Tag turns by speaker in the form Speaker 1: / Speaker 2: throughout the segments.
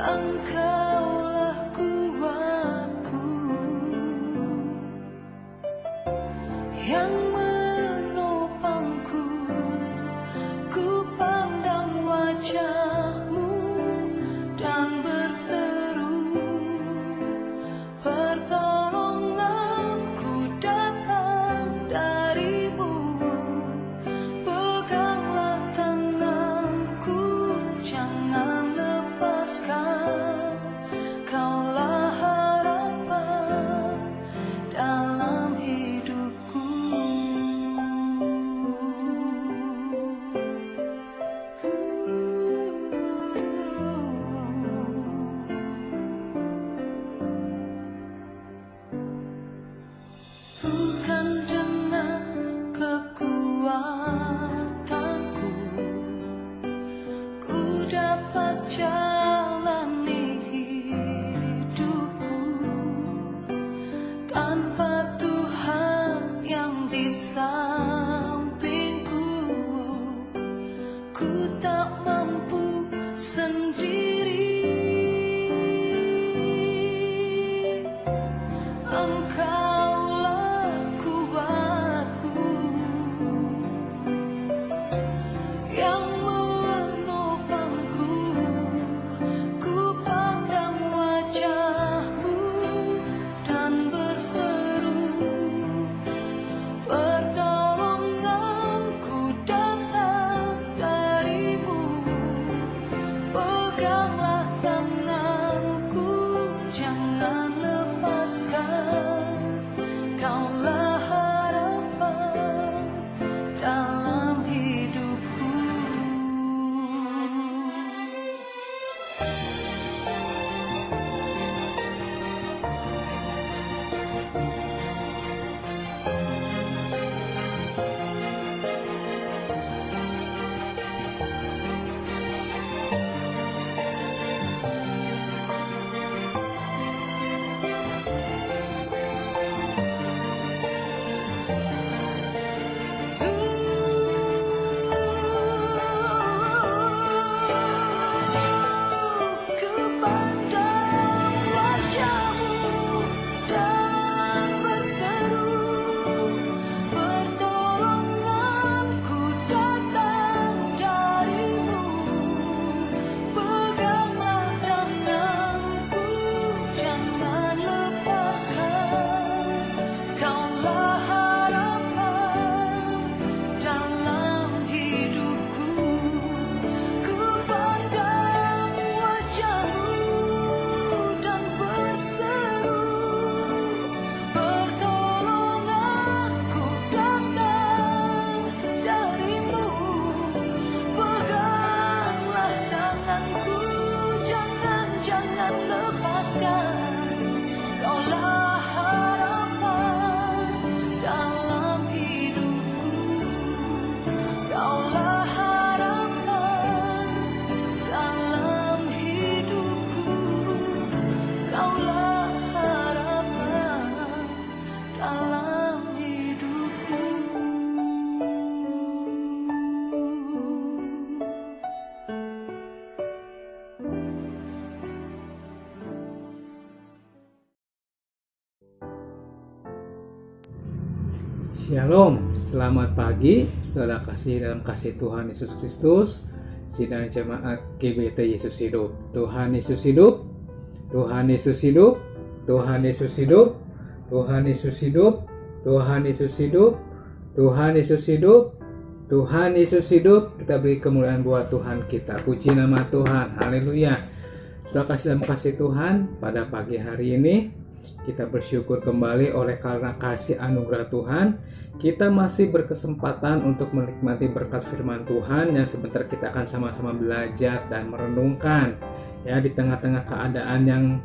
Speaker 1: Engkaulah kuatku yang menopangku. Ku pandang wajah-Mu dan berseru, pertolonganku datang dari-Mu. Peganglah tanganku, jangan lepaskan. Kaulah harapan dalam hidupku. Bukan dengan kekuatanku ku dapat jalani hidupku. Tanpa Tuhan yang di sampingku, ku tak mampu sendiri. Engkaulah kuatku yang menopangku. Ku pandang wajah-Mu dan berseru, pertolonganku datang dari-Mu. Peganglah tanganku, jangan lepaskan. Kaulah harapan dalam hidupku. Ku pandang wajah-Mu dan berseru, pertolonganku datang dari-Mu. Peganglah tanganku, jangan lepaskan. Kaulah harapan dalam hidupku. Ku pandang wajah-Mu dan berseru, pertolonganku datang dari-Mu. Peganglah tanganku, jangan lepaskan. Kaulah harapan dalam hidupku. Kaulah harapan dalam hidupku. Kaulah harapan dalam hidupku.
Speaker 2: Shalom, selamat pagi, saudara kasih dalam kasih Tuhan Yesus Kristus, sidang jemaat GBT Yesus Hidup. Tuhan Yesus hidup, Tuhan Yesus hidup, Tuhan Yesus hidup, Tuhan Yesus hidup, Tuhan Yesus hidup, Tuhan Yesus hidup, Tuhan Yesus hidup. Kita beri kemuliaan buat Tuhan kita. Puji nama Tuhan, haleluya. Saudara kasih dalam kasih Tuhan, pada pagi hari ini kita bersyukur kembali oleh karena kasih anugerah Tuhan. Kita masih berkesempatan untuk menikmati berkat firman Tuhan yang sebentar kita akan sama-sama belajar dan merenungkan. Ya, di tengah-tengah keadaan yang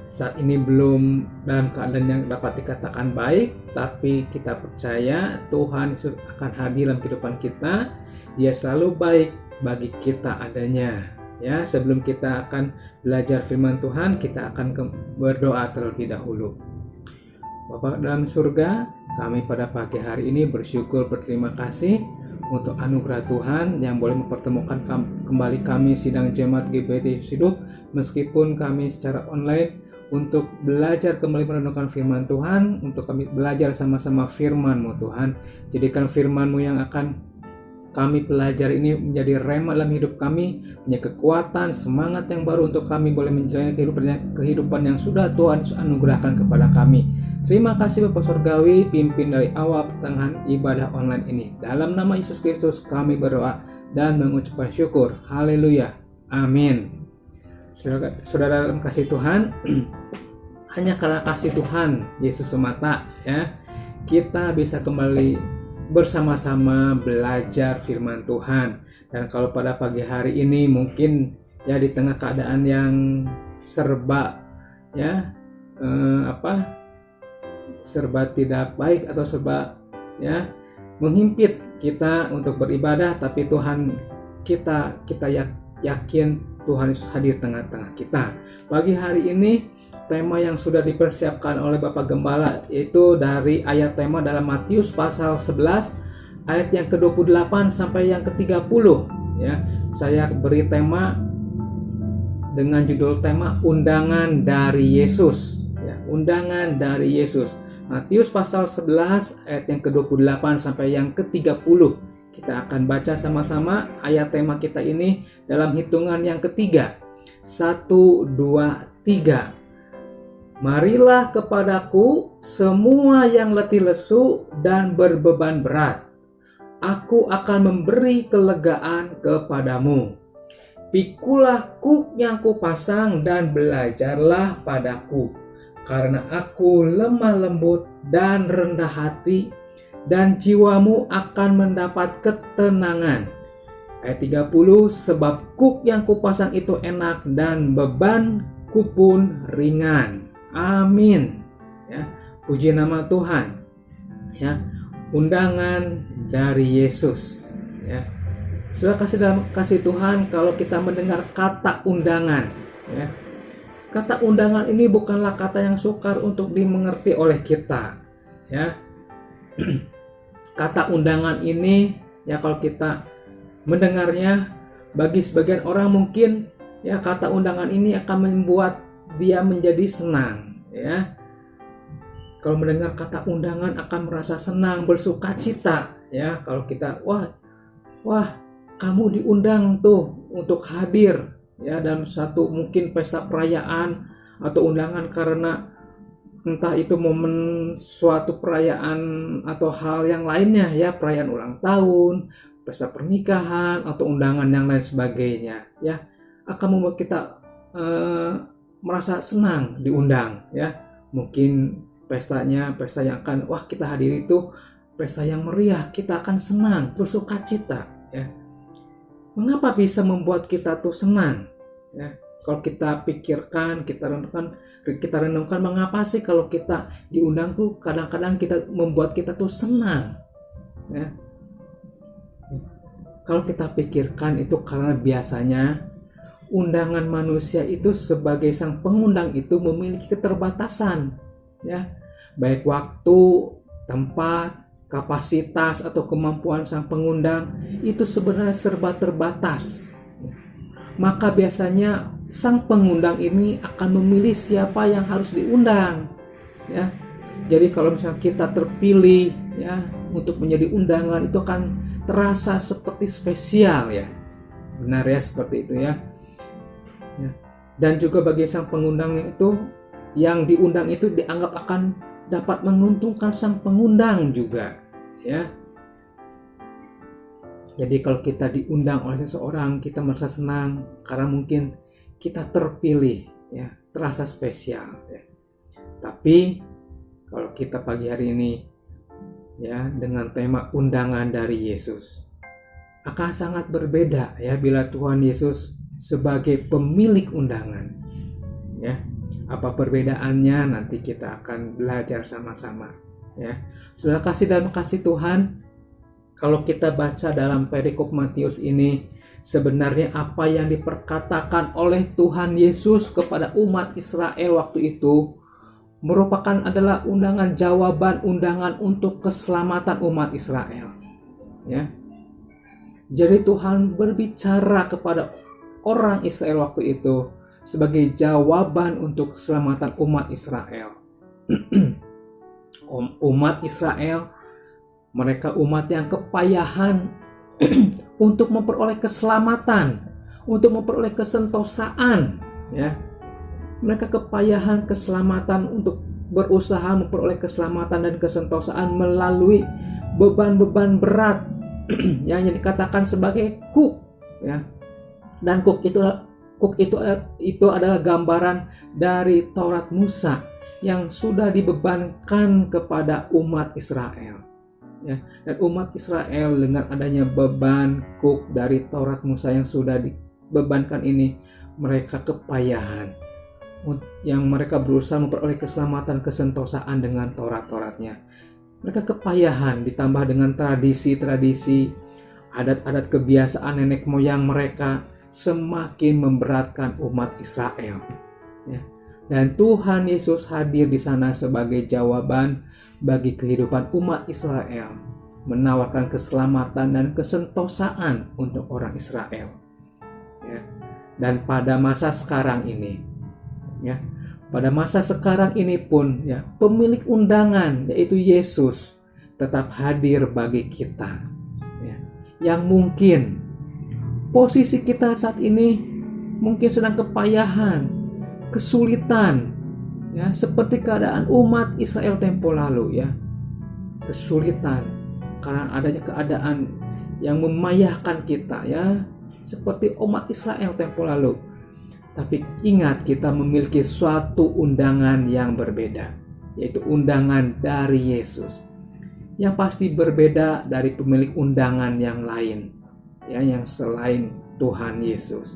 Speaker 2: saat ini belum dalam keadaan yang dapat dikatakan baik, tapi kita percaya Tuhan Yesus akan hadir dalam kehidupan kita. Dia selalu baik bagi kita adanya. Ya, sebelum kita akan belajar firman Tuhan, kita akan berdoa terlebih dahulu. Bapa dalam surga, kami pada pagi hari ini bersyukur berterima kasih untuk anugerah Tuhan yang boleh mempertemukan kembali kami sidang jemaat GBT Yesus Hidup, meskipun kami secara online, untuk belajar kembali merenungkan firman Tuhan, untuk kami belajar sama-sama firman-Mu Tuhan. Jadikan firman-Mu yang akan kami pelajari ini menjadi rema dalam hidup kami, menjadi kekuatan, semangat yang baru untuk kami boleh menjalani kehidupan yang sudah Tuhan anugerahkan kepada kami. Terima kasih Bapa Surgawi, pimpin dari awal pertengahan ibadah online ini. Dalam nama Yesus Kristus kami berdoa dan mengucapkan syukur. Haleluya. Amin. Saudara dalam kasih Tuhan, hanya karena kasih Tuhan Yesus semata ya, kita bisa kembali bersama-sama belajar firman Tuhan. Dan kalau pada pagi hari ini mungkin ya di tengah keadaan yang serba ya serba tidak baik atau serba ya menghimpit kita untuk beribadah, tapi Tuhan kita yakin Tuhan Yesus hadir tengah-tengah kita. Pagi hari ini tema yang sudah dipersiapkan oleh Bapak Gembala yaitu dari ayat tema dalam Matius pasal 11 ayat yang ke-28 sampai yang ke-30 ya. Saya beri tema dengan judul tema undangan dari Yesus ya, undangan dari Yesus. Matius pasal 11 ayat yang ke-28 sampai yang ke-30. Kita akan baca sama-sama ayat tema kita ini dalam hitungan yang ketiga. 1, 2, 3. Marilah kepadaku semua yang letih lesu dan berbeban berat. Aku akan memberi kelegaan kepadamu. Pikulah kuk yang kupasang dan belajarlah padaku. Karena aku lemah lembut dan rendah hati, dan jiwamu akan mendapat ketenangan. Ayat 30, sebab kuk yang kupasang itu enak dan bebanku pun ringan. Amin. Ya, puji nama Tuhan. Ya, undangan dari Yesus. Ya, sudah kasih Tuhan kalau kita mendengar kata undangan. Ya, kata undangan ini bukanlah kata yang sukar untuk dimengerti oleh kita. Ya, kata undangan ini ya kalau kita mendengarnya, bagi sebagian orang mungkin ya kata undangan ini akan membuat dia menjadi senang ya. Kalau mendengar kata undangan akan merasa senang, bersukacita ya. Kalau kita wah kamu diundang tuh untuk hadir ya dalam satu mungkin pesta perayaan atau undangan karena entah itu momen suatu perayaan atau hal yang lainnya ya, perayaan ulang tahun, pesta pernikahan atau undangan yang lain sebagainya ya, akan membuat kita merasa senang diundang ya. Mungkin pesta yang akan kita hadiri itu pesta yang meriah, kita akan senang, bersukacita ya. Mengapa bisa membuat kita tuh senang ya? Kalau kita pikirkan, kita renungkan mengapa sih kalau kita diundang tuh kadang-kadang kita membuat kita tuh senang ya. Kalau kita pikirkan itu karena biasanya undangan manusia itu sebagai sang pengundang itu memiliki keterbatasan ya, baik waktu, tempat, kapasitas atau kemampuan sang pengundang itu sebenarnya serba terbatas. Maka biasanya sang pengundang ini akan memilih siapa yang harus diundang ya. Jadi kalau misalnya kita terpilih ya untuk menjadi undangan, itu akan terasa seperti spesial ya. Benar ya, seperti itu ya. Dan juga bagi sang pengundang itu, yang diundang itu dianggap akan dapat menguntungkan sang pengundang juga ya. Jadi kalau kita diundang oleh seseorang, kita merasa senang karena mungkin kita terpilih ya, terasa spesial ya. Tapi kalau kita pagi hari ini ya dengan tema undangan dari Yesus, akan sangat berbeda ya bila Tuhan Yesus sebagai pemilik undangan ya. Apa perbedaannya nanti kita akan belajar sama-sama ya. Sudah kasih dan kasih Tuhan, kalau kita baca dalam perikop Matius ini, sebenarnya apa yang diperkatakan oleh Tuhan Yesus kepada umat Israel waktu itu merupakan adalah undangan untuk keselamatan umat Israel ya. Jadi Tuhan berbicara kepada orang Israel waktu itu sebagai jawaban untuk keselamatan umat Israel. Umat Israel, mereka umat yang kepayahan untuk memperoleh keselamatan, untuk memperoleh kesentosaan, ya. Mereka kepayahan keselamatan untuk berusaha memperoleh keselamatan dan kesentosaan melalui beban-beban berat yang dikatakan sebagai kuk, ya. Dan kuk itu adalah gambaran dari Taurat Musa yang sudah dibebankan kepada umat Israel, ya. Dan umat Israel dengan adanya beban kuk dari Taurat Musa yang sudah dibebankan ini, mereka kepayahan yang mereka berusaha memperoleh keselamatan kesentosaan dengan Taurat-Tauratnya. Mereka kepayahan ditambah dengan tradisi-tradisi, adat-adat kebiasaan nenek moyang mereka semakin memberatkan umat Israel, ya. Dan Tuhan Yesus hadir di sana sebagai jawaban bagi kehidupan umat Israel, menawarkan keselamatan dan kesentosaan untuk orang Israel, ya. Dan pada masa sekarang ini, ya, pada masa sekarang ini pun, ya, pemilik undangan yaitu Yesus tetap hadir bagi kita, ya. Yang mungkin posisi kita saat ini mungkin sedang kepayahan, kesulitan, ya, seperti keadaan umat Israel tempo lalu, ya. Kesulitan karena adanya keadaan yang memayahkan kita, ya, seperti umat Israel tempo lalu. Tapi ingat, kita memiliki suatu undangan yang berbeda, yaitu undangan dari Yesus, yang pasti berbeda dari pemilik undangan yang lain, ya, yang selain Tuhan Yesus,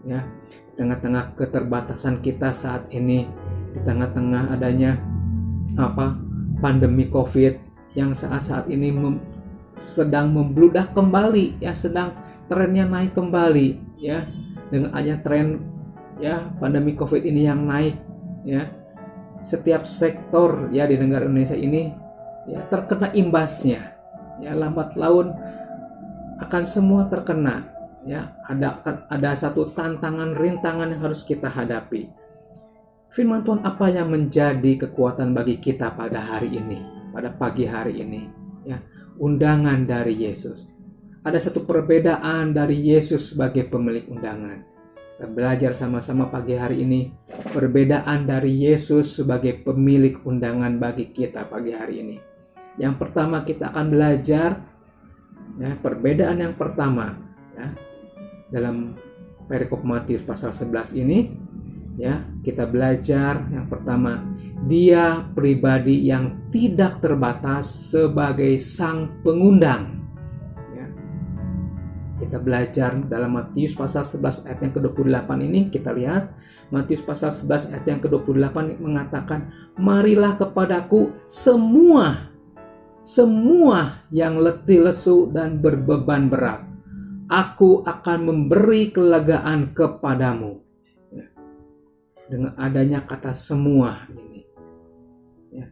Speaker 2: ya. Di tengah-tengah keterbatasan kita saat ini, di tengah-tengah adanya pandemi COVID yang saat ini sedang membludak kembali, ya, sedang trennya naik kembali, ya, dengan adanya tren, ya, pandemi COVID ini yang naik, ya, setiap sektor, ya, di negara Indonesia ini, ya, terkena imbasnya, ya. Lambat laun akan semua terkena, ya. Ada satu tantangan, rintangan yang harus kita hadapi. Firman Tuhan apa yang menjadi kekuatan bagi kita pada hari ini, pada pagi hari ini, ya? Undangan dari Yesus. Ada satu perbedaan dari Yesus sebagai pemilik undangan. Kita belajar sama-sama pagi hari ini perbedaan dari Yesus sebagai pemilik undangan bagi kita pagi hari ini. Yang pertama kita akan belajar, ya, perbedaan yang pertama, ya, dalam perikop Matius pasal 11 ini, ya, kita belajar yang pertama, Dia pribadi yang tidak terbatas sebagai sang pengundang. Kita belajar dalam Matius pasal 11 ayat yang ke-28 ini, kita lihat Matius pasal 11 ayat yang ke-28 mengatakan, marilah kepadaku semua yang letih lesu dan berbeban berat, aku akan memberi kelegaan kepadamu. Ya. Dengan adanya kata semua ini, ya,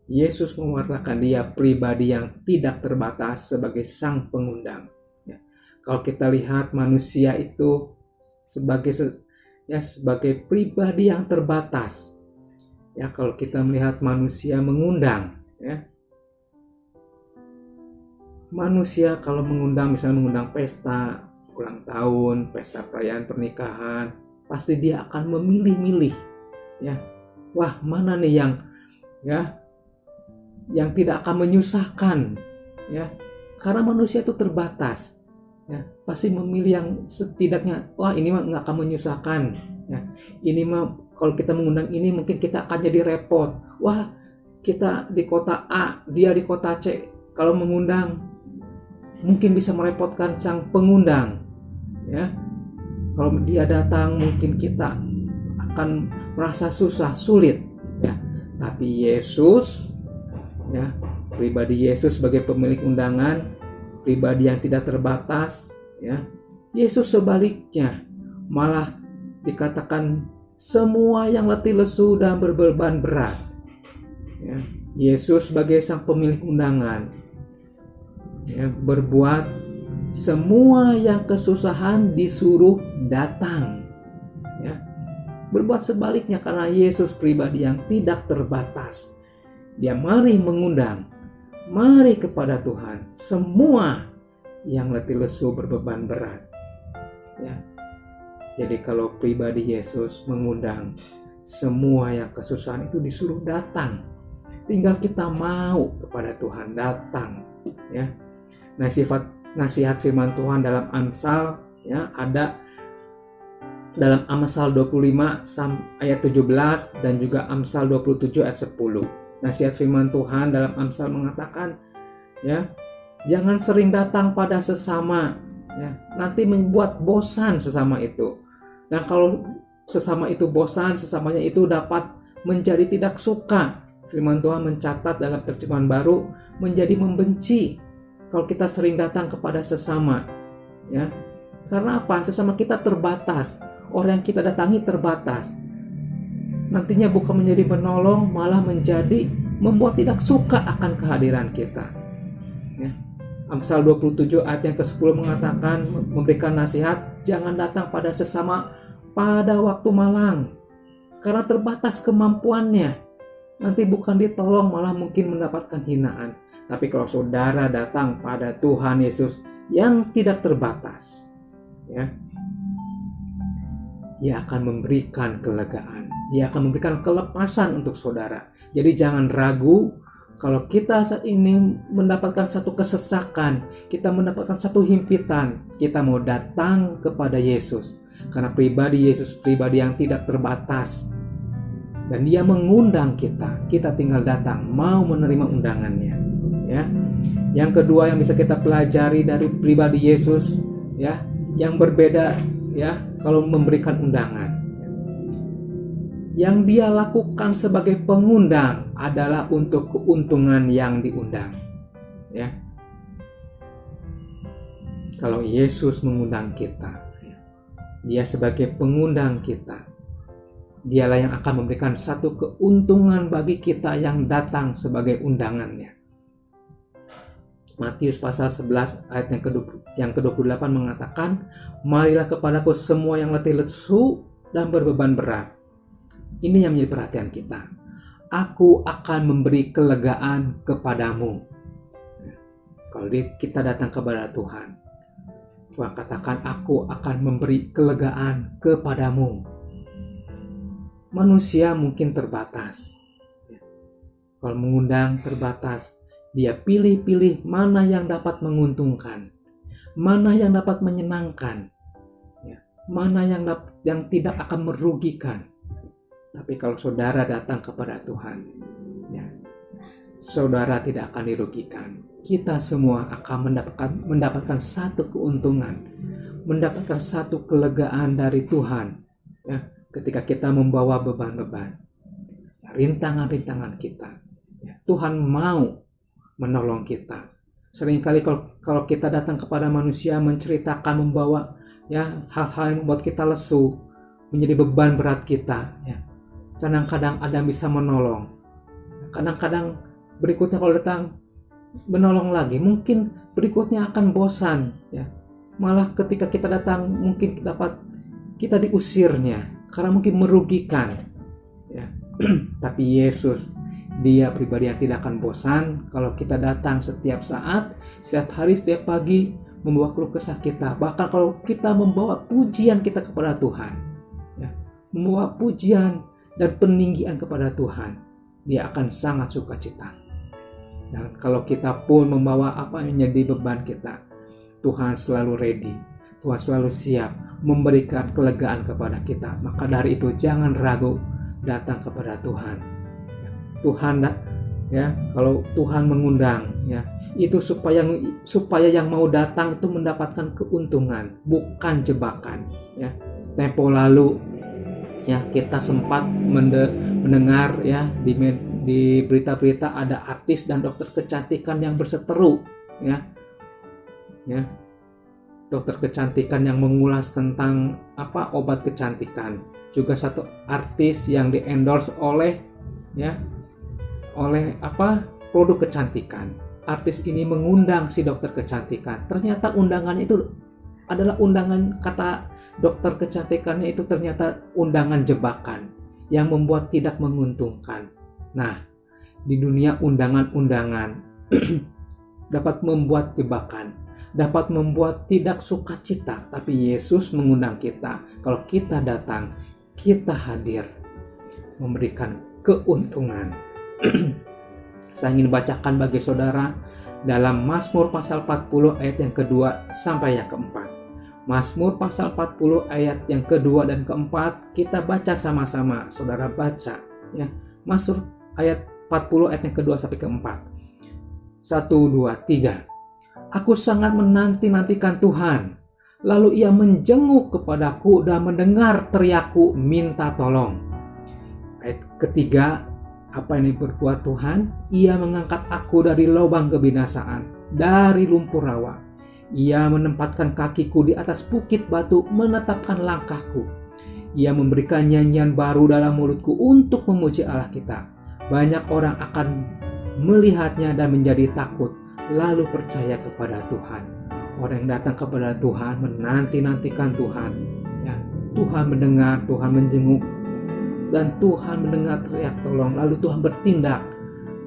Speaker 2: Yesus mewartakan Dia pribadi yang tidak terbatas sebagai sang pengundang, ya. Kalau kita lihat manusia itu sebagai pribadi yang terbatas, ya. Kalau kita melihat manusia mengundang, ya, manusia kalau mengundang, misalnya mengundang pesta ulang tahun, pesta perayaan pernikahan, pasti dia akan memilih-milih, ya. Wah, mana nih yang tidak akan menyusahkan, ya, karena manusia itu terbatas, ya, pasti memilih yang setidaknya, wah, ini mah nggak akan menyusahkan, ya, ini mah kalau kita mengundang ini mungkin kita akan jadi repot, wah, kita di kota A, dia di kota C, kalau mengundang mungkin bisa merepotkan sang pengundang, ya, kalau dia datang mungkin kita akan merasa susah, sulit, ya. Tapi Yesus, ya, pribadi Yesus sebagai pemilik undangan, pribadi yang tidak terbatas, ya. Yesus sebaliknya malah dikatakan semua yang letih lesu dan berbeban berat, ya. Yesus sebagai sang pemilik undangan, ya, berbuat semua yang kesusahan disuruh datang, ya. Berbuat sebaliknya karena Yesus pribadi yang tidak terbatas. Dia mari mengundang, mari kepada Tuhan semua yang letih lesu berbeban berat. Ya. Jadi kalau pribadi Yesus mengundang, semua yang kesusahan itu disuruh datang. Tinggal kita mau kepada Tuhan datang. Ya. Nasihat firman Tuhan dalam Amsal, ya, ada dalam Amsal 25 ayat 17 dan juga Amsal 27 ayat 10. Nasihat firman Tuhan dalam Amsal mengatakan, ya, jangan sering datang pada sesama, ya, nanti membuat bosan sesama itu. Dan kalau sesama itu bosan, sesamanya itu dapat menjadi tidak suka. Firman Tuhan mencatat dalam terjemahan baru menjadi membenci kalau kita sering datang kepada sesama, ya. Karena apa? Sesama kita terbatas. Orang yang kita datangi terbatas. Nantinya bukan menjadi menolong, malah menjadi membuat tidak suka akan kehadiran kita. Ya. Amsal 27 ayat yang ke-10 mengatakan, memberikan nasihat, jangan datang pada sesama pada waktu malam, karena terbatas kemampuannya. Nanti bukan ditolong, malah mungkin mendapatkan hinaan. Tapi kalau saudara datang pada Tuhan Yesus yang tidak terbatas, ya, Dia akan memberikan kelegaan. Dia akan memberikan kelepasan untuk saudara. Jadi jangan ragu kalau kita saat ini mendapatkan satu kesesakan, kita mendapatkan satu himpitan, kita mau datang kepada Yesus. Karena pribadi Yesus, pribadi yang tidak terbatas. Dan Dia mengundang kita. Kita tinggal datang, mau menerima undangannya. Ya. Yang kedua yang bisa kita pelajari dari pribadi Yesus, ya, yang berbeda, ya, kalau memberikan undangan. Yang Dia lakukan sebagai pengundang adalah untuk keuntungan yang diundang. Ya. Kalau Yesus mengundang kita, Dia sebagai pengundang kita. Dialah yang akan memberikan satu keuntungan bagi kita yang datang sebagai undangannya. Matius pasal 11 ayat yang ke-28 mengatakan, marilah kepadaku semua yang letih lesu dan berbeban berat. Ini yang menjadi perhatian kita. Aku akan memberi kelegaan kepadamu. Kalau kita datang kepada Tuhan, Tuhan katakan, aku akan memberi kelegaan kepadamu. Manusia mungkin terbatas. Kalau mengundang terbatas, Dia pilih-pilih mana yang dapat menguntungkan, mana yang dapat menyenangkan, mana yang tidak akan merugikan. Tapi kalau saudara datang kepada Tuhan, ya, saudara tidak akan dirugikan. Kita semua akan mendapatkan satu keuntungan, mendapatkan satu kelegaan dari Tuhan, ya, ketika kita membawa beban-beban, rintangan-rintangan kita. Ya, Tuhan mau menolong kita. Seringkali kalau kita datang kepada manusia menceritakan, membawa, ya, hal-hal yang membuat kita lesu, menjadi beban berat kita, ya. Kadang-kadang ada yang bisa menolong. Kadang-kadang berikutnya kalau datang menolong lagi, mungkin berikutnya akan bosan, ya. Malah ketika kita datang mungkin dapat kita diusirnya karena mungkin merugikan, ya. Tapi Yesus, Dia pribadi yang tidak akan bosan kalau kita datang setiap saat, setiap hari, setiap pagi, membawa keluh kesah kita. Bahkan kalau kita membawa pujian kita kepada Tuhan, ya, membawa pujian dan peninggian kepada Tuhan, Dia akan sangat sukacita. Dan kalau kita pun membawa apa yang menjadi beban kita, Tuhan selalu ready, Tuhan selalu siap memberikan kelegaan kepada kita. Maka dari itu jangan ragu datang kepada Tuhan. Tuhan, ya, kalau Tuhan mengundang, ya, itu supaya yang mau datang itu mendapatkan keuntungan, bukan jebakan, ya. Tempo lalu, ya, kita sempat mendengar, ya, di berita-berita ada artis dan dokter kecantikan yang berseteru, ya, dokter kecantikan yang mengulas tentang obat kecantikan. Juga satu artis yang di-endorse oleh produk kecantikan. artis ini mengundang si dokter kecantikan. Ternyata undangannya itu adalah undangan, kata dokter kecantikannya itu ternyata undangan jebakan yang membuat tidak menguntungkan. Nah, di dunia undangan-undangan dapat membuat jebakan, dapat membuat tidak sukacita, tapi Yesus mengundang kita. Kalau kita datang, kita hadir, memberikan keuntungan. Saya ingin bacakan bagi saudara dalam Mazmur pasal 40 ayat yang kedua sampai yang keempat. Mazmur pasal 40 ayat yang kedua dan keempat, kita baca sama-sama. Saudara baca ya. Mazmur ayat 40 ayat yang kedua sampai keempat. 1, 2, 3. Aku sangat menanti-nantikan Tuhan. Lalu ia menjenguk kepadaku dan mendengar teriakku minta tolong. Ayat ketiga, apa yang diperbuat Tuhan? Ia mengangkat aku dari lubang kebinasaan, dari lumpur rawa. Ia menempatkan kakiku di atas bukit batu, menetapkan langkahku. Ia memberikan nyanyian baru dalam mulutku untuk memuji Allah kita. Banyak orang akan melihatnya dan menjadi takut, lalu percaya kepada Tuhan. Orang yang datang kepada Tuhan menanti-nantikan Tuhan. Ya, Tuhan mendengar, Tuhan menjenguk, dan Tuhan mendengar teriak tolong. Lalu Tuhan bertindak,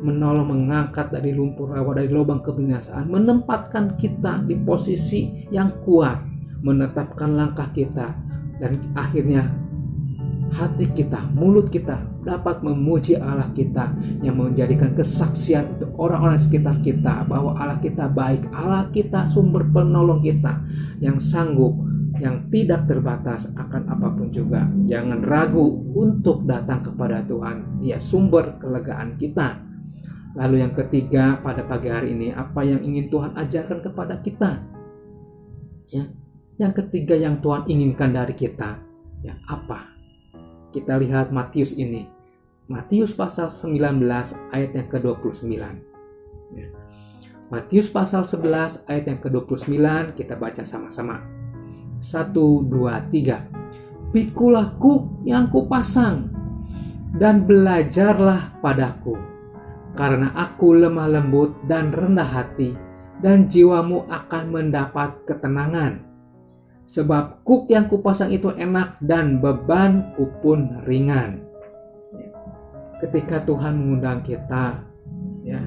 Speaker 2: menolong, mengangkat dari lumpur rawa, dari lubang kebinasaan, menempatkan kita di posisi yang kuat, menetapkan langkah kita, dan akhirnya hati kita, mulut kita dapat memuji Allah kita, yang menjadikan kesaksian untuk orang-orang sekitar kita bahwa Allah kita baik, Allah kita sumber penolong kita, yang sanggup, yang tidak terbatas akan apapun juga. Jangan ragu untuk datang kepada Tuhan, Dia sumber kelegaan kita. Lalu yang ketiga pada pagi hari ini, apa yang ingin Tuhan ajarkan kepada kita? Ya, yang ketiga yang Tuhan inginkan dari kita, ya apa? Kita lihat Matius ini. Matius pasal 19 ayat yang ke-29. Ya. Matius pasal 11 ayat yang ke-29, kita baca sama-sama. 1, 2, 3. Pikulah kuk yang kupasang dan belajarlah padaku, karena aku lemah lembut dan rendah hati, dan jiwamu akan mendapat ketenangan. Sebab kuk yang kupasang itu enak dan bebanku pun ringan. Ketika Tuhan mengundang kita, ya,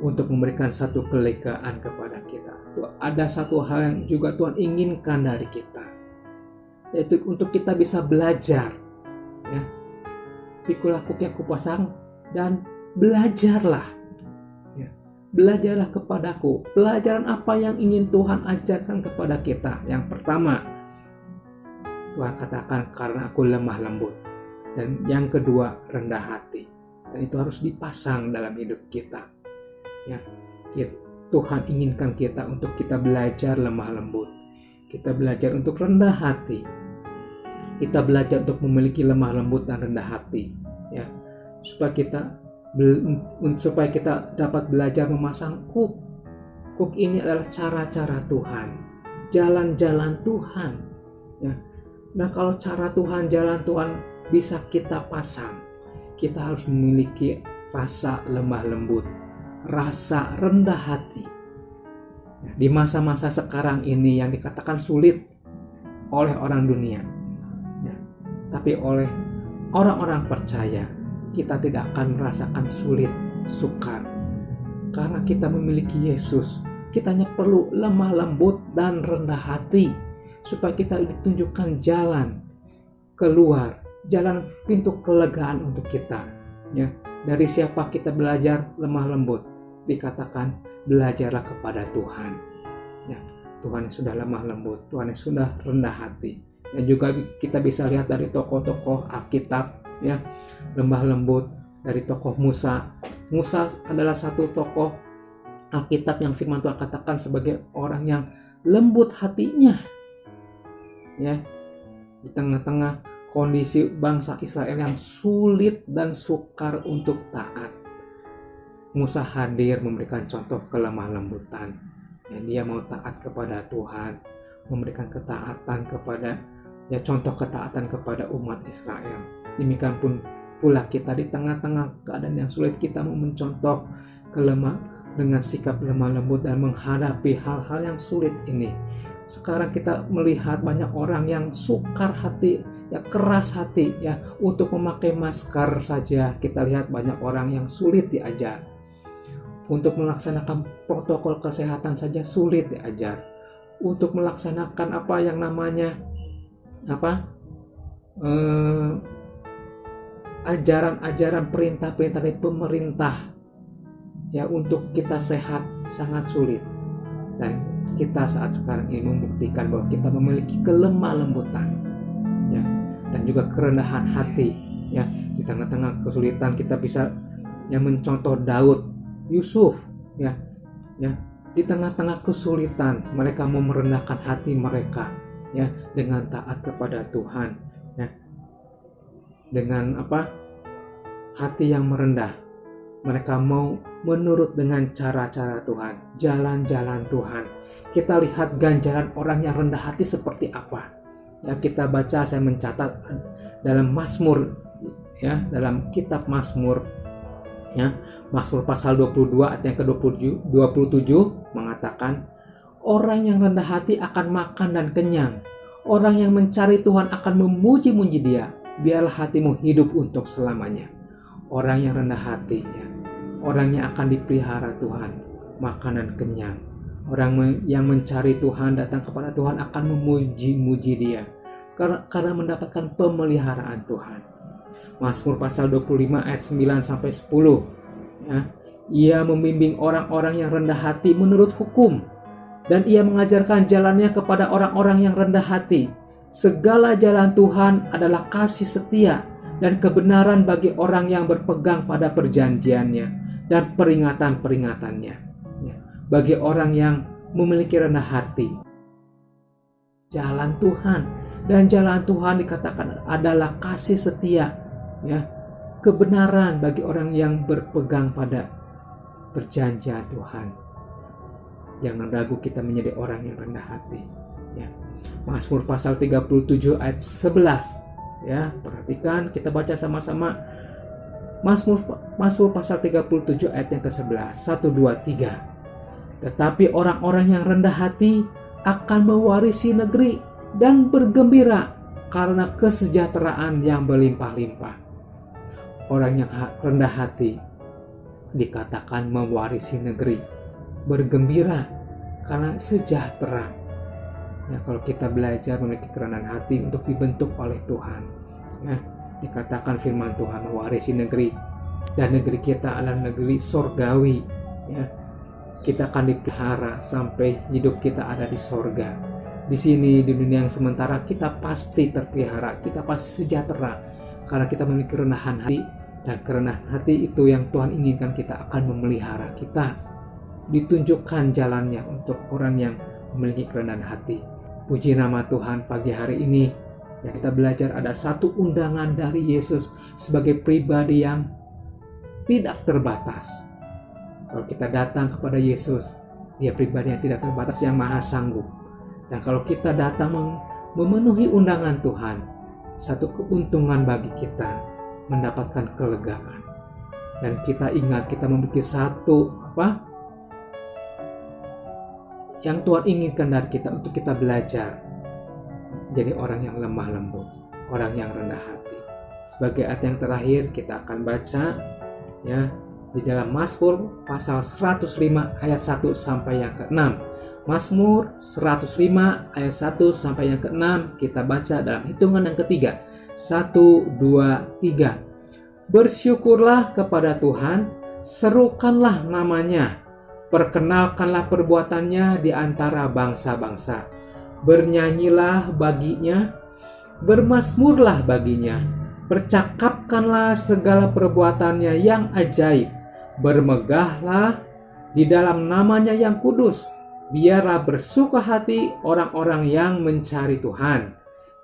Speaker 2: untuk memberikan satu kelegaan kepada kita, ada satu hal yang juga Tuhan inginkan dari kita, yaitu untuk kita bisa belajar. Ya, pikulah kuk yang kupasang dan belajarlah. Ya, belajarlah kepadaku. Pelajaran apa yang ingin Tuhan ajarkan kepada kita? Yang pertama, Tuhan katakan karena aku lemah lembut. Dan yang kedua, rendah hati. Dan itu harus dipasang dalam hidup kita. Ya, Tuhan inginkan kita untuk kita belajar lemah lembut. Kita belajar untuk rendah hati. Kita belajar untuk memiliki lemah lembut dan rendah hati. Ya, supaya kita dapat belajar memasang kuk. Kuk ini adalah cara-cara Tuhan, jalan-jalan Tuhan. Ya. Nah, kalau cara Tuhan, jalan Tuhan bisa kita pasang, kita harus memiliki rasa lemah lembut, rasa rendah hati. Ya, di masa-masa sekarang ini yang dikatakan sulit oleh orang dunia, ya, tapi oleh orang-orang percaya, kita tidak akan merasakan sulit, sukar. Karena kita memiliki Yesus, kita hanya perlu lemah lembut dan rendah hati, supaya kita ditunjukkan jalan keluar, jalan pintu kelegaan untuk kita. Ya, dari siapa kita belajar lemah lembut? Dikatakan belajarlah kepada Tuhan. Ya, Tuhan yang sudah lemah lembut, Tuhan yang sudah rendah hati. Dan juga kita bisa lihat dari tokoh-tokoh Alkitab, ya, lemah lembut dari tokoh Musa. Musa adalah satu tokoh Alkitab yang firman Tuhan katakan sebagai orang yang lembut hatinya. Ya, di tengah-tengah kondisi bangsa Israel yang sulit dan sukar untuk taat, Musa hadir memberikan contoh kelemah lembutan. Ya, dia mau taat kepada Tuhan, memberikan ketaatan kepada, ya, contoh ketaatan kepada umat Israel. Demikian pun pula kita di tengah-tengah keadaan yang sulit, kita mau mencontoh dengan sikap lemah lembut dan menghadapi hal-hal yang sulit ini. Sekarang kita melihat banyak orang yang sukar hati, ya keras hati, ya untuk memakai masker saja kita lihat banyak orang yang sulit diajar. Untuk melaksanakan protokol kesehatan saja sulit diajar. Untuk melaksanakan apa yang namanya ajaran-ajaran perintah-perintah dari pemerintah, ya untuk kita sehat sangat sulit. Dan kita saat sekarang ini membuktikan bahwa kita memiliki kelemah lembutan, ya, dan juga kerendahan hati, ya. Di tengah-tengah kesulitan kita bisa mencontoh Daud, Yusuf, ya. Di tengah-tengah kesulitan mereka mau merendahkan hati mereka, ya, dengan taat kepada Tuhan, ya. Dengan hati yang merendah, mereka mau menurut dengan cara-cara Tuhan, jalan-jalan Tuhan. Kita lihat ganjaran orang yang rendah hati seperti apa. Ya, kita baca, saya mencatat dalam Mazmur, ya, dalam kitab Mazmur, ya, Mazmur pasal 22 ayat yang ke-27 mengatakan, orang yang rendah hati akan makan dan kenyang. Orang yang mencari Tuhan akan memuji-muji Dia. Biarlah hatimu hidup untuk selamanya. Orang yang rendah hati, ya, orang yang akan dipelihara Tuhan, makan dan kenyang. Orang yang mencari Tuhan, datang kepada Tuhan akan memuji-muji Dia karena mendapatkan pemeliharaan Tuhan. Mazmur pasal 25 ayat 9 sampai 10. Ya, ia membimbing orang-orang yang rendah hati menurut hukum, dan ia mengajarkan jalannya kepada orang-orang yang rendah hati. Segala jalan Tuhan adalah kasih setia dan kebenaran bagi orang yang berpegang pada perjanjiannya dan peringatan-peringatannya. Bagi orang yang memiliki rendah hati, jalan Tuhan, dan jalan Tuhan dikatakan adalah kasih setia, ya, kebenaran bagi orang yang berpegang pada perjanjian Tuhan. Jangan ragu kita menjadi orang yang rendah hati, ya. Mazmur pasal 37 ayat 11, ya, perhatikan, kita baca sama-sama. Mazmur pasal 37 ayat yang ke-11, 1, 2, 3. Tetapi orang-orang yang rendah hati akan mewarisi negeri dan bergembira karena kesejahteraan yang berlimpah-limpah. Orang yang rendah hati dikatakan mewarisi negeri, bergembira karena sejahtera. Ya, kalau kita belajar memiliki kerendahan hati untuk dibentuk oleh Tuhan, ya, dikatakan firman Tuhan mewarisi negeri, dan negeri kita adalah negeri sorgawi, ya. Kita akan dipelihara sampai hidup kita ada di sorga. Di sini, di dunia yang sementara, kita pasti terpelihara, kita pasti sejahtera karena kita memiliki kerendahan hati, dan kerendahan hati itu yang Tuhan inginkan kita akan memelihara kita. Ditunjukkan jalannya untuk orang yang memiliki kerendahan hati. Puji nama Tuhan, pagi hari ini ya, kita belajar ada satu undangan dari Yesus sebagai pribadi yang tidak terbatas. Kalau kita datang kepada Yesus, Dia pribadi yang tidak terbatas, yang maha sanggup. Dan kalau kita datang memenuhi undangan Tuhan, satu keuntungan bagi kita mendapatkan kelegaan. Dan kita ingat, kita memiliki satu yang Tuhan inginkan dari kita, untuk kita belajar jadi orang yang lemah lembut, orang yang rendah hati. Sebagai ayat yang terakhir kita akan baca, ya, di dalam Mazmur pasal 105 ayat 1 sampai yang ke-6. Mazmur 105 ayat 1 sampai yang ke-6 kita baca dalam hitungan yang ketiga. 1, 2, 3. Bersyukurlah kepada Tuhan, serukanlah namanya, perkenalkanlah perbuatannya di antara bangsa-bangsa. Bernyanyilah baginya, bermazmurlah baginya, percakapkanlah segala perbuatannya yang ajaib. Bermegahlah di dalam namanya yang kudus. Biarlah bersuka hati orang-orang yang mencari Tuhan.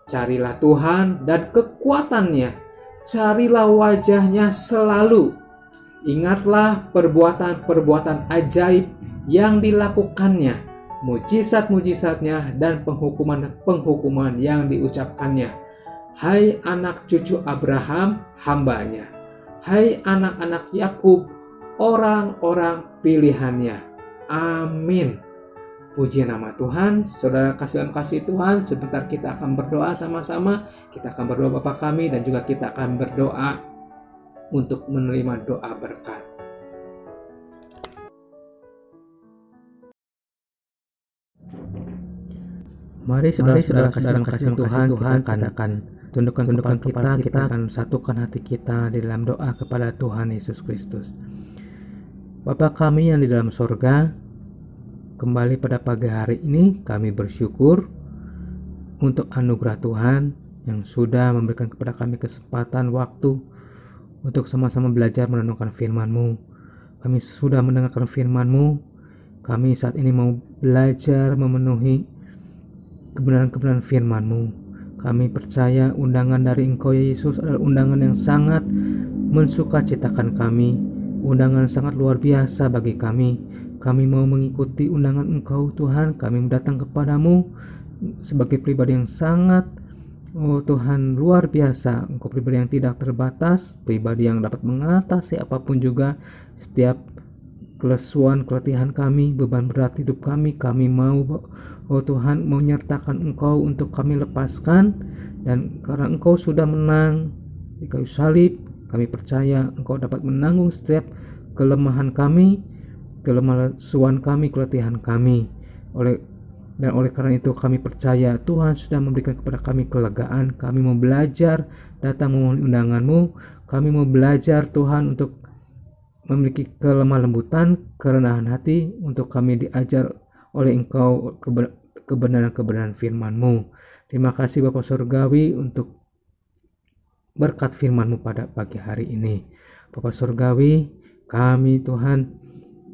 Speaker 2: Carilah Tuhan dan kekuatannya. Carilah wajahnya selalu. Ingatlah perbuatan-perbuatan ajaib yang dilakukannya, mujizat-mujizatnya dan penghukuman-penghukuman yang diucapkannya. Hai anak cucu Abraham, hambanya. Hai anak-anak Yakub, orang-orang pilihannya. Amin. Puji nama Tuhan. Saudara kasih dalam kasih Tuhan, sebentar kita akan berdoa sama-sama. Kita akan berdoa Bapa kami dan juga kita akan berdoa untuk menerima doa berkat. Mari saudara-saudara kasih Tuhan, kita akan tundukkan kepala kita akan satukan hati kita di dalam doa kepada Tuhan Yesus Kristus. Bapa kami yang di dalam sorga, kembali pada pagi hari ini kami bersyukur untuk anugerah Tuhan yang sudah memberikan kepada kami kesempatan waktu untuk sama-sama belajar merenungkan firman-Mu. Kami sudah mendengarkan firman-Mu, kami saat ini mau belajar memenuhi kebenaran-kebenaran firman-Mu. Kami percaya undangan dari Engkau ya Yesus adalah undangan yang sangat mensukacitakan kami, undangan sangat luar biasa bagi kami. Kami mau mengikuti undangan Engkau Tuhan. Kami datang kepadamu sebagai pribadi yang sangat, oh Tuhan, luar biasa. Engkau pribadi yang tidak terbatas, pribadi yang dapat mengatasi apapun juga setiap kelesuan, keletihan kami, beban berat hidup kami. Kami mau, oh Tuhan, menyertakan Engkau untuk kami lepaskan. Dan karena Engkau sudah menang di kayu salib, kami percaya Engkau dapat menanggung setiap kelemahan kami, kelesuan kami, keletihan kami. Oleh karena itu kami percaya Tuhan sudah memberikan kepada kami kelegaan. Kami mau belajar datang memenuhi undangan-Mu. Kami mau belajar Tuhan untuk memiliki kelemah lembutan, kerendahan hati, untuk kami diajar oleh Engkau kebenaran-kebenaran firman-Mu. Terima kasih Bapa Surgawi untuk berkat firman-Mu pada pagi hari ini. Bapa Surgawi, kami Tuhan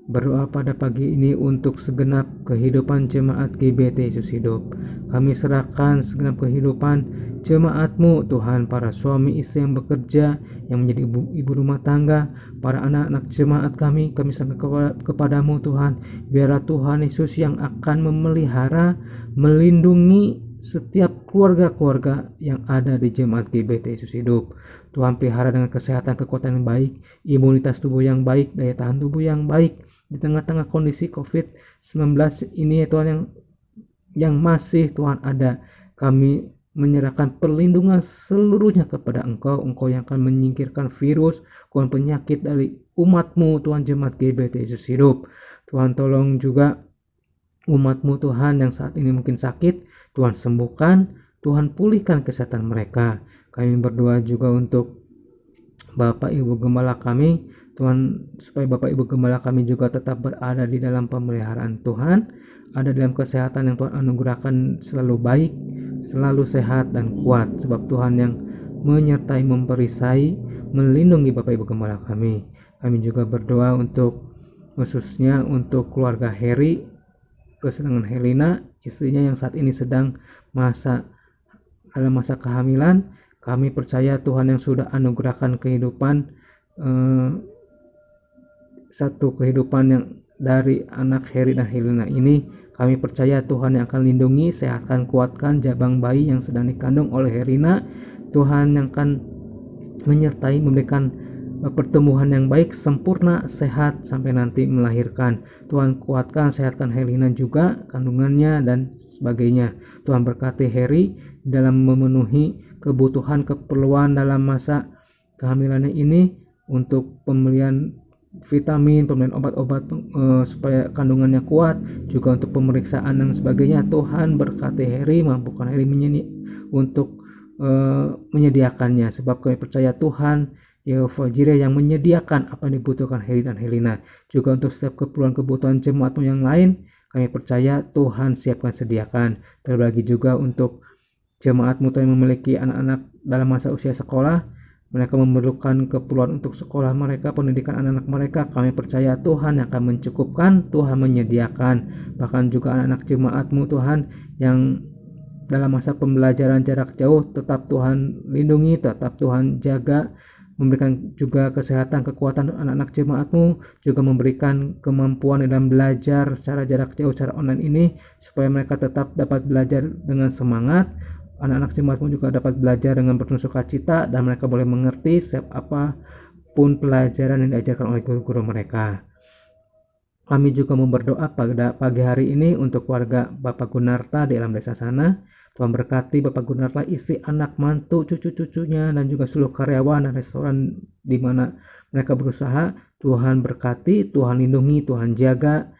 Speaker 2: berdoa pada pagi ini untuk segenap kehidupan jemaat GBT Yesus Hidup. Kami serahkan segenap kehidupan jemaat-Mu Tuhan, para suami istri yang bekerja, yang menjadi ibu rumah tangga, para anak-anak jemaat kami serahkan kepadamu Tuhan. Biarlah Tuhan Yesus yang akan memelihara, melindungi setiap keluarga-keluarga yang ada di jemaat GBT Yesus Hidup. Tuhan pelihara dengan kesehatan, kekuatan yang baik, imunitas tubuh yang baik, daya tahan tubuh yang baik di tengah-tengah kondisi COVID-19 ini ya Tuhan, yang masih Tuhan ada. Kami menyerahkan perlindungan seluruhnya kepada Engkau. Engkau yang akan menyingkirkan virus, penyakit dari umat-Mu Tuhan, jemaat GBT Yesus Hidup. Tuhan tolong juga umat-Mu Tuhan yang saat ini mungkin sakit, Tuhan sembuhkan, Tuhan pulihkan kesehatan mereka. Kami berdoa juga untuk Bapak Ibu Gembala kami, Tuhan, supaya Bapak Ibu Gembala kami juga tetap berada di dalam pemeliharaan Tuhan, ada dalam kesehatan yang Tuhan anugerahkan, selalu baik, selalu sehat dan kuat, sebab Tuhan yang menyertai, memperisai, melindungi Bapak Ibu Gembala kami. Kami juga berdoa untuk khususnya untuk keluarga Heri dengan Helena, istrinya yang saat ini sedang dalam masa kehamilan. Kami percaya Tuhan yang sudah anugerahkan kehidupan, satu kehidupan yang dari anak Heri dan Helena ini. Kami percaya Tuhan yang akan lindungi, sehatkan, kuatkan jabang bayi yang sedang dikandung oleh Helena. Tuhan yang akan menyertai, memberikan pertumbuhan yang baik, sempurna, sehat sampai nanti melahirkan. Tuhan kuatkan, sehatkan Helena juga, kandungannya dan sebagainya. Tuhan berkati Heri dalam memenuhi kebutuhan, keperluan dalam masa kehamilannya ini, untuk pembelian vitamin, pembelian obat-obat supaya kandungannya kuat, juga untuk pemeriksaan dan sebagainya. Tuhan berkati Heri, mampukan Heri untuk menyediakannya, sebab kami percaya Tuhan Yehova Jireh yang menyediakan apa yang dibutuhkan Heri dan Helena. Juga untuk setiap kebutuhan jemaat-Mu yang lain, kami percaya Tuhan siapkan, sediakan. Terlebih juga untuk jemaat-Mu yang memiliki anak-anak dalam masa usia sekolah, mereka memerlukan keperluan untuk sekolah mereka, pendidikan anak-anak mereka. Kami percaya Tuhan yang akan mencukupkan, Tuhan menyediakan. Bahkan juga anak-anak jemaat-Mu Tuhan yang dalam masa pembelajaran jarak jauh, tetap Tuhan lindungi, tetap Tuhan jaga, memberikan juga kesehatan, kekuatan anak-anak jemaat-Mu, juga memberikan kemampuan dalam belajar secara jarak jauh, secara online ini, supaya mereka tetap dapat belajar dengan semangat. Anak-anak jemaat-Mu juga dapat belajar dengan penuh sukacita, dan mereka boleh mengerti setiap apa maupun pelajaran yang diajarkan oleh guru-guru mereka. Kami juga mau berdoa pada pagi hari ini untuk keluarga Bapak Gunarta di alam desa sana. Tuhan berkati Bapak Gunarta, istri, anak, mantu, cucu-cucunya, dan juga seluruh karyawan dan restoran di mana mereka berusaha. Tuhan berkati, Tuhan lindungi, Tuhan jaga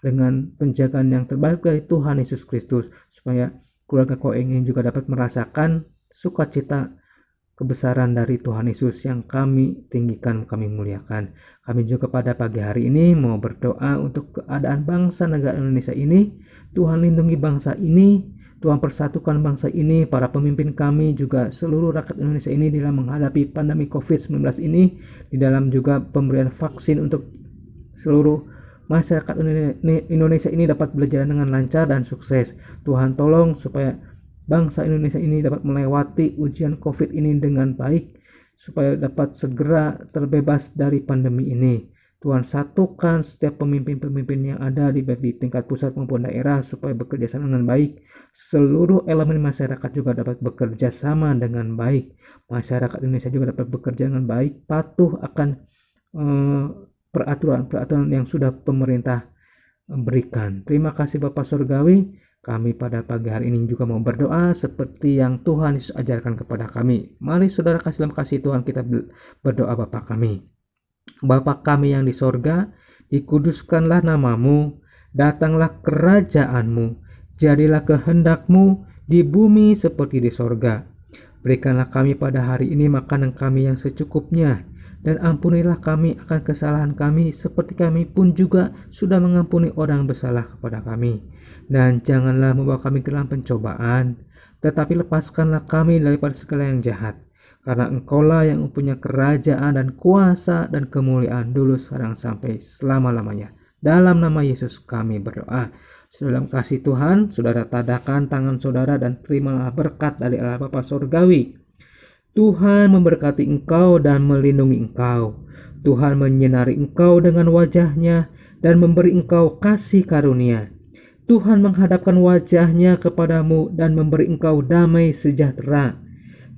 Speaker 2: dengan penjagaan yang terbaik dari Tuhan Yesus Kristus, supaya keluarga Koeng ini juga dapat merasakan sukacita kebesaran dari Tuhan Yesus yang kami tinggikan, kami muliakan. Kami juga pada pagi hari ini mau berdoa untuk keadaan bangsa negara Indonesia ini. Tuhan lindungi bangsa ini, Tuhan persatukan bangsa ini, para pemimpin kami juga seluruh rakyat Indonesia ini dalam menghadapi pandemi COVID-19 ini, di dalam juga pemberian vaksin untuk seluruh masyarakat Indonesia ini dapat berjalan dengan lancar dan sukses. Tuhan tolong supaya bangsa Indonesia ini dapat melewati ujian COVID ini dengan baik, supaya dapat segera terbebas dari pandemi ini. Tuhan satukan setiap pemimpin-pemimpin yang ada baik di tingkat pusat maupun daerah supaya bekerja sama dengan baik. Seluruh elemen masyarakat juga dapat bekerja sama dengan baik. Masyarakat Indonesia juga dapat bekerja dengan baik, patuh akan peraturan yang sudah pemerintah berikan. Terima kasih Bapak Surgawi. Kami pada pagi hari ini juga mau berdoa seperti yang Tuhan Yesus ajarkan kepada kami. Mari saudara dalam kasih Tuhan kita berdoa. Bapa kami, Bapa kami yang di sorga, dikuduskanlah namamu, datanglah kerajaanmu, jadilah kehendakmu di bumi seperti di sorga. Berikanlah kami pada hari ini makanan kami yang secukupnya, dan ampunilah kami akan kesalahan kami seperti kami pun juga sudah mengampuni orang bersalah kepada kami. Dan janganlah membawa kami ke dalam pencobaan, tetapi lepaskanlah kami daripada segala yang jahat. Karena Engkaulah yang mempunyai kerajaan dan kuasa dan kemuliaan dulu, sekarang, sampai selama-lamanya. Dalam nama Yesus kami berdoa. Dalam kasih Tuhan, saudara tadakan tangan saudara dan terimalah berkat dari Allah Bapa Surgawi. Tuhan memberkati engkau dan melindungi engkau. Tuhan menyinari engkau dengan wajah-Nya dan memberi engkau kasih karunia. Tuhan menghadapkan wajah-Nya kepadamu dan memberi engkau damai sejahtera.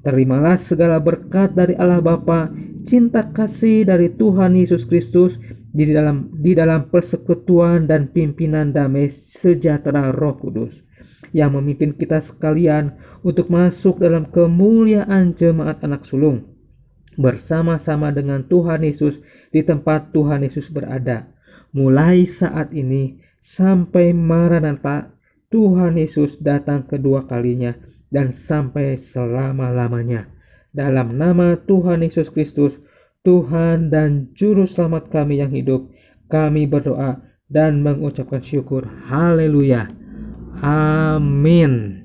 Speaker 2: Terimalah segala berkat dari Allah Bapa, cinta kasih dari Tuhan Yesus Kristus di dalam persekutuan dan pimpinan damai sejahtera Roh Kudus yang memimpin kita sekalian untuk masuk dalam kemuliaan jemaat anak sulung bersama-sama dengan Tuhan Yesus di tempat Tuhan Yesus berada, mulai saat ini sampai Maranatha, Tuhan Yesus datang kedua kalinya dan sampai selama-lamanya. Dalam nama Tuhan Yesus Kristus, Tuhan dan Juru Selamat kami yang hidup, kami berdoa dan mengucapkan syukur. Haleluya. Amin.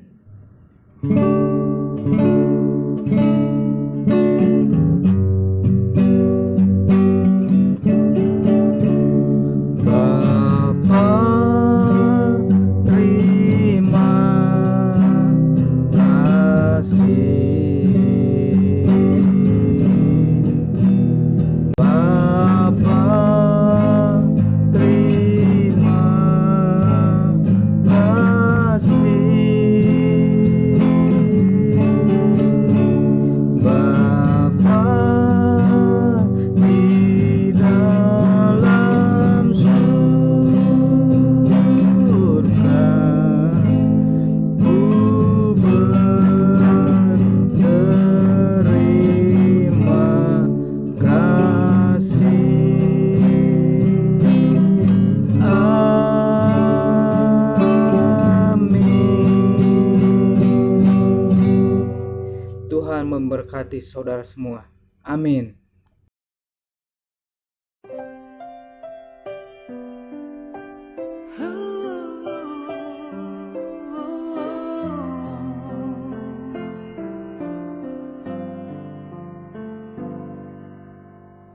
Speaker 2: Tuhan memberkati saudara semua. Amin.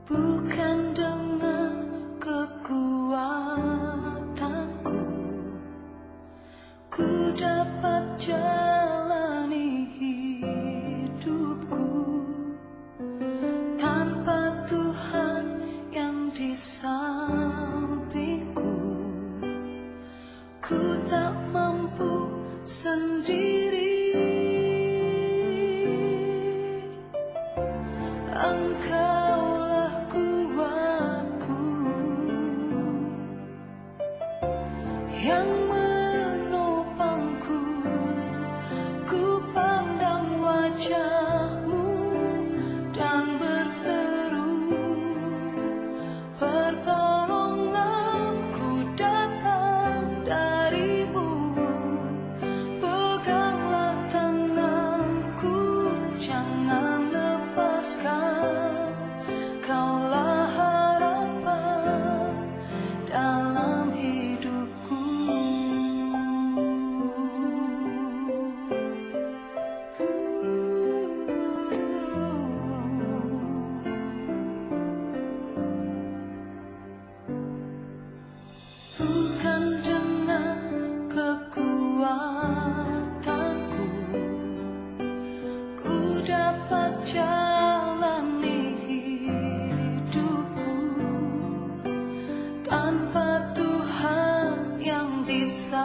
Speaker 1: Bukan dengan kekuatanku ku dapat jalani hidupku tanpa Tuhan yang di sampingku. Ku tak mampu sendiri. Engkau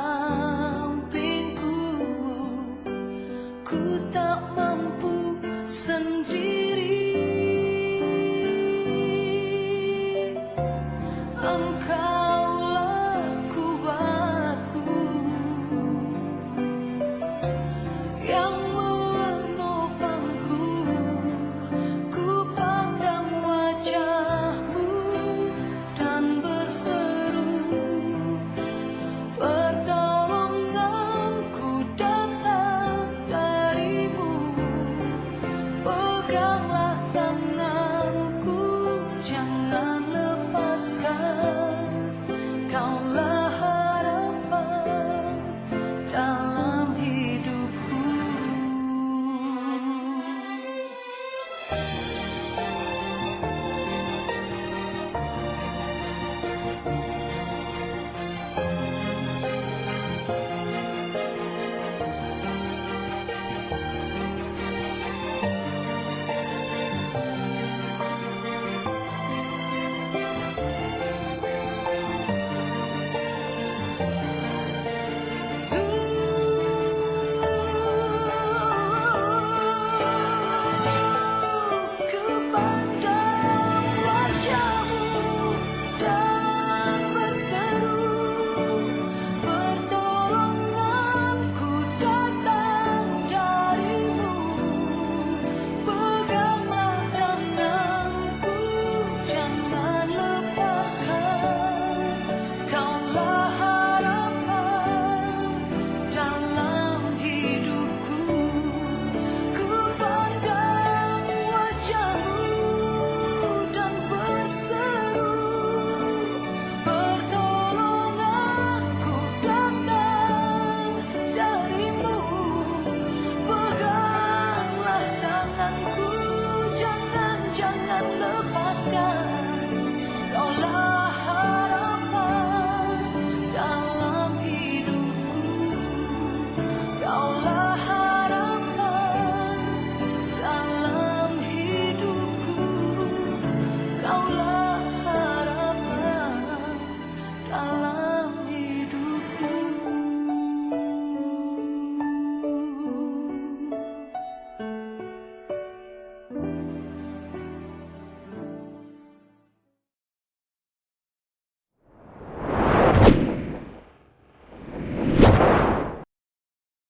Speaker 1: Tuhan.